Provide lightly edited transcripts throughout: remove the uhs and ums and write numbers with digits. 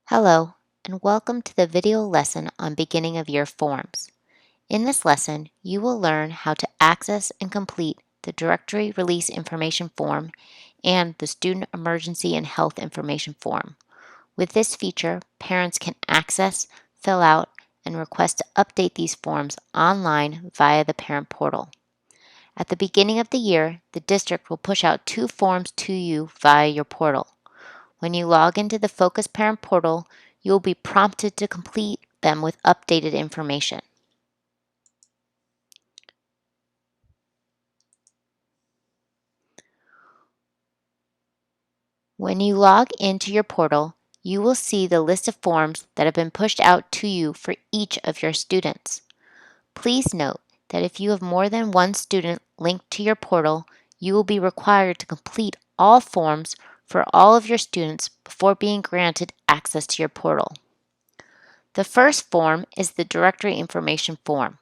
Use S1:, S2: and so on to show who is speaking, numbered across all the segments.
S1: Hello, and welcome to the video lesson on beginning of year forms. In this lesson, you will learn how to access and complete the Directory Release Information Form and the Student Emergency and Health Information Form. With this feature, parents can access, fill out, and request to update these forms online via the parent portal. At the beginning of the year, the district will push out 2 forms to you via your portal. When you log into the Focus Parent portal, you will be prompted to complete them with updated information. When you log into your portal, you will see the list of forms that have been pushed out to you for each of your students. Please note that if you have more than one student linked to your portal, you will be required to complete all forms for all of your students before being granted access to your portal. The first form is the Directory Information Form.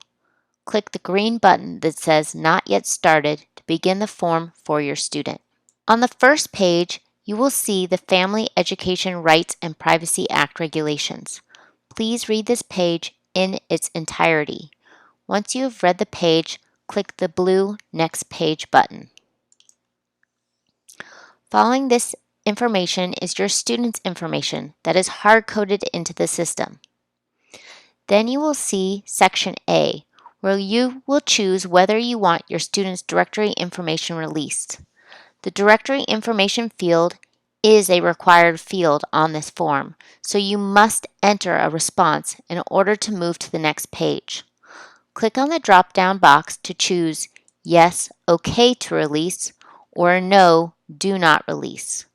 S1: Click the green button that says Not Yet Started to begin the form for your student. On the first page, you will see the Family Education Rights and Privacy Act regulations. Please read this page in its entirety. Once you have read the page, click the blue Next Page button. Following this information is your student's information that is hard-coded into the system. Then you will see Section A, where you will choose whether you want your student's directory information released. The directory information field is a required field on this form, so you must enter a response in order to move to the next page. Click on the drop-down box to choose Yes, OK to release, or No, Do not release.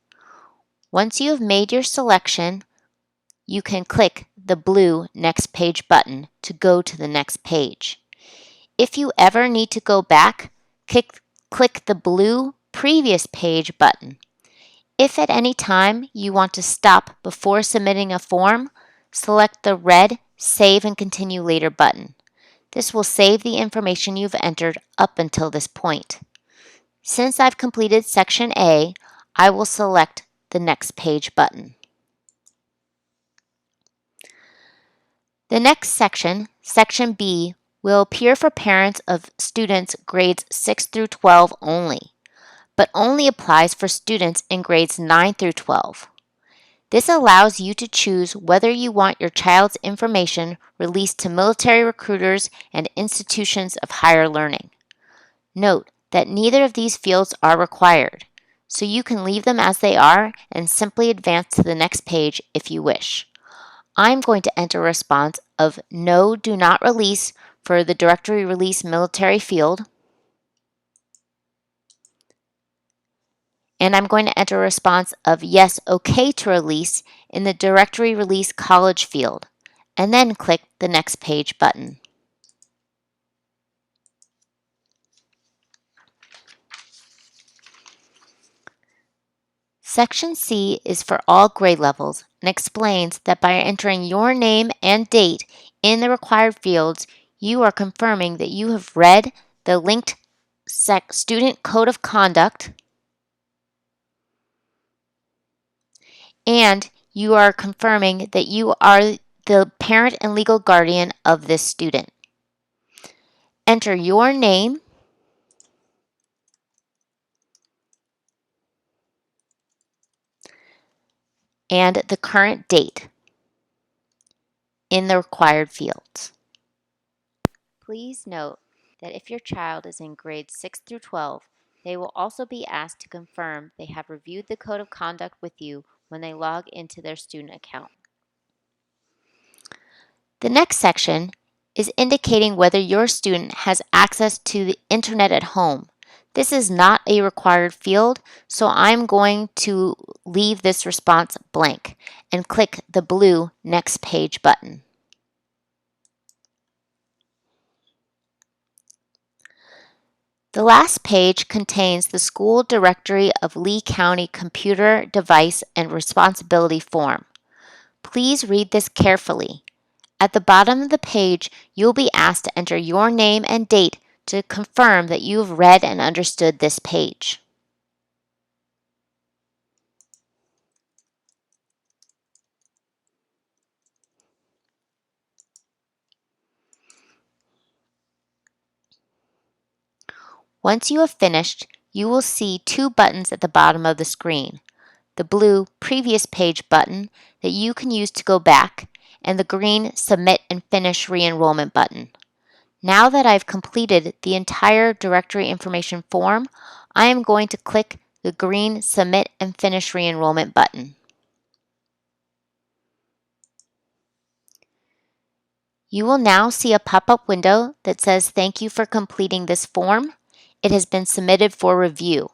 S1: Once you have made your selection, you can click the blue Next Page button to go to the next page. If you ever need to go back, click the blue Previous Page button. If at any time you want to stop before submitting a form, select the red Save and Continue Later button. This will save the information you've entered up until this point. Since I've completed Section A, I will select the Next Page button. The next section, Section B, will appear for parents of students grades 6 through 12 only, but only applies for students in grades 9 through 12. This allows you to choose whether you want your child's information released to military recruiters and institutions of higher learning. Note that neither of these fields are required, so you can leave them as they are and simply advance to the next page if you wish. I'm going to enter a response of No, Do Not Release for the Directory Release Military field, and I'm going to enter a response of Yes, OK to release in the Directory Release College field, and then click the Next Page button. Section C is for all grade levels and explains that by entering your name and date in the required fields, you are confirming that you have read the linked Student Code of Conduct and you are confirming that you are the parent and legal guardian of this student. Enter your name, and the current date in the required fields. Please note that if your child is in grades 6 through 12, they will also be asked to confirm they have reviewed the Code of Conduct with you when they log into their student account. The next section is indicating whether your student has access to the internet at home. This is not a required field, so I'm going to leave this response blank and click the blue Next Page button. The last page contains the School Directory of Lee County Computer Device and Responsibility Form. Please read this carefully. At the bottom of the page, you'll be asked to enter your name and date to confirm that you've read and understood this page. Once you have finished, you will see two buttons at the bottom of the screen: the blue Previous Page button that you can use to go back, and the green Submit and Finish Re-enrollment button. Now that I've completed the entire directory information form, I am going to click the green Submit and Finish Re-enrollment button. You will now see a pop-up window that says, "Thank you for completing this form. It has been submitted for review."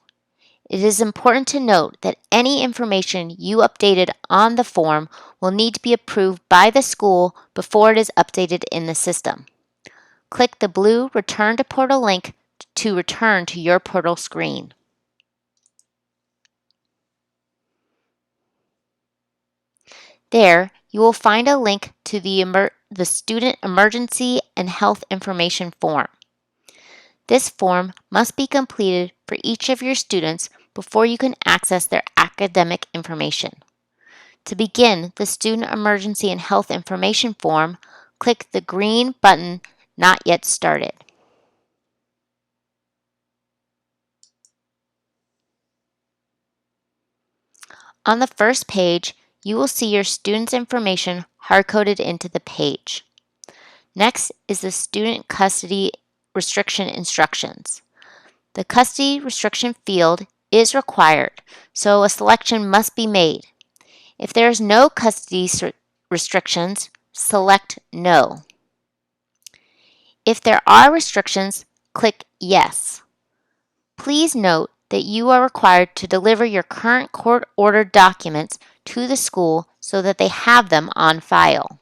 S1: It is important to note that any information you updated on the form will need to be approved by the school before it is updated in the system. Click the blue Return to Portal link to return to your portal screen. There, you will find a link to the Student Emergency and Health Information form. This form must be completed for each of your students before you can access their academic information. To begin the Student Emergency and Health Information form, click the green button Not Yet Started. On the first page, you will see your student's information hard-coded into the page. Next is the Student Custody Restriction Instructions. The custody restriction field is required, so a selection must be made. If there is no custody restrictions, select No. If there are restrictions, click Yes. Please note that you are required to deliver your current court-ordered documents to the school so that they have them on file.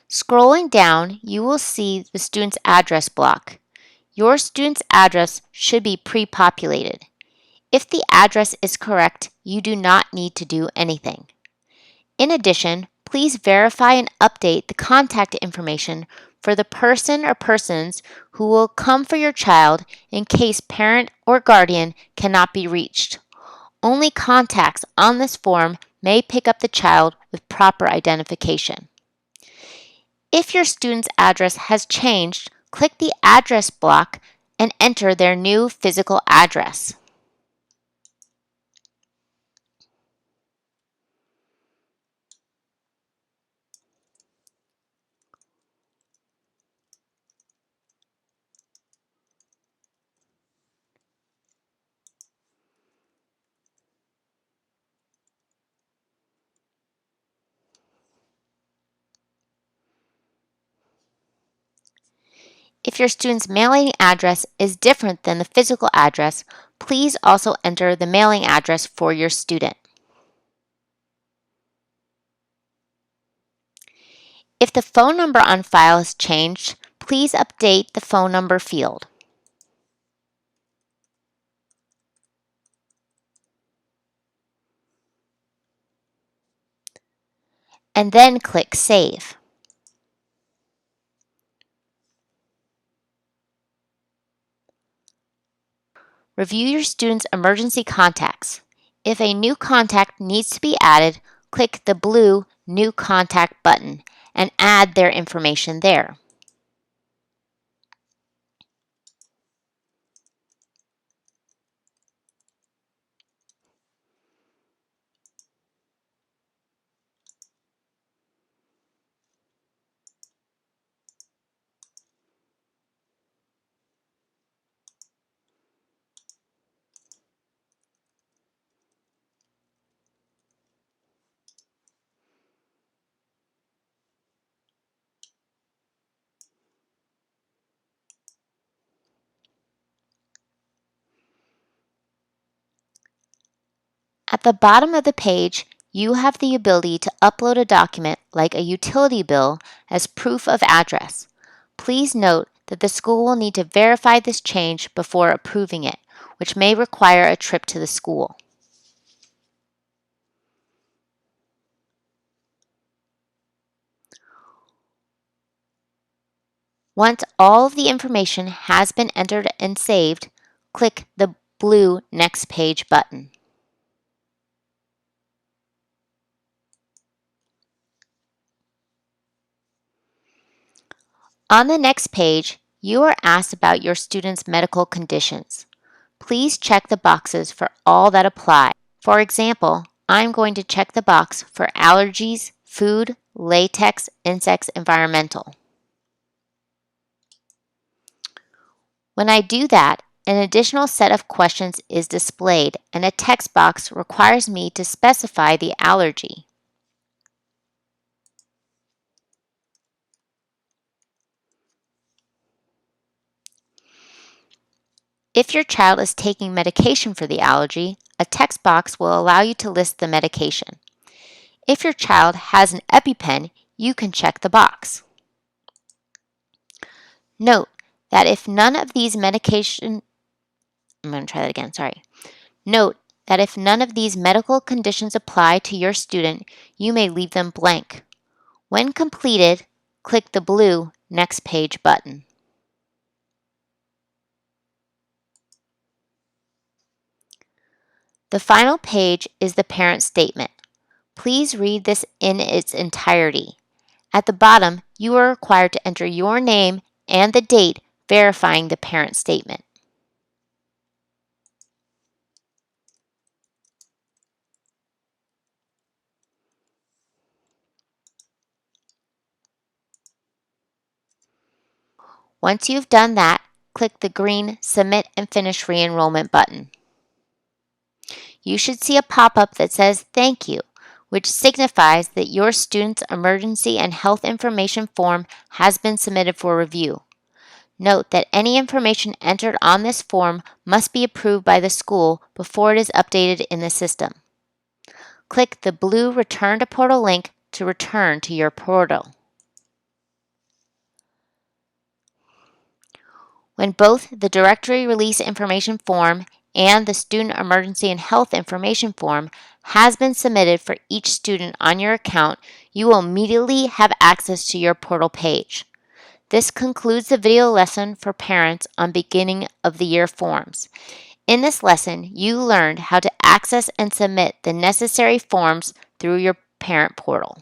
S1: Scrolling down, you will see the student's address block. Your student's address should be pre-populated. If the address is correct, you do not need to do anything. In addition, please verify and update the contact information for the person or persons who will come for your child in case parent or guardian cannot be reached. Only contacts on this form may pick up the child with proper identification. If your student's address has changed, click the address block and enter their new physical address. If your student's mailing address is different than the physical address, please also enter the mailing address for your student. If the phone number on file has changed, please update the phone number field. And then click Save. Review your student's emergency contacts. If a new contact needs to be added, click the blue New Contact button and add their information there. At the bottom of the page, you have the ability to upload a document like a utility bill as proof of address. Please note that the school will need to verify this change before approving it, which may require a trip to the school. Once all of the information has been entered and saved, click the blue Next Page button. On the next page, you are asked about your student's medical conditions. Please check the boxes for all that apply. For example, I'm going to check the box for allergies, food, latex, insects, environmental. When I do that, an additional set of questions is displayed and a text box requires me to specify the allergy. If your child is taking medication for the allergy, a text box will allow you to list the medication. If your child has an EpiPen, you can check the box. Note that if none of these medical conditions apply to your student, you may leave them blank. When completed, click the blue Next Page button. The final page is the parent statement. Please read this in its entirety. At the bottom, you are required to enter your name and the date verifying the parent statement. Once you've done that, click the green Submit and Finish Re-enrollment button. You should see a pop-up that says Thank you, which signifies that your student's emergency and health information form has been submitted for review. Note that any information entered on this form must be approved by the school before it is updated in the system. Click the blue Return to Portal link to return to your portal. When both the Directory Release Information Form and the Student Emergency and Health Information Form has been submitted for each student on your account, you will immediately have access to your portal page. This concludes the video lesson for parents on beginning of the year forms. In this lesson, you learned how to access and submit the necessary forms through your parent portal.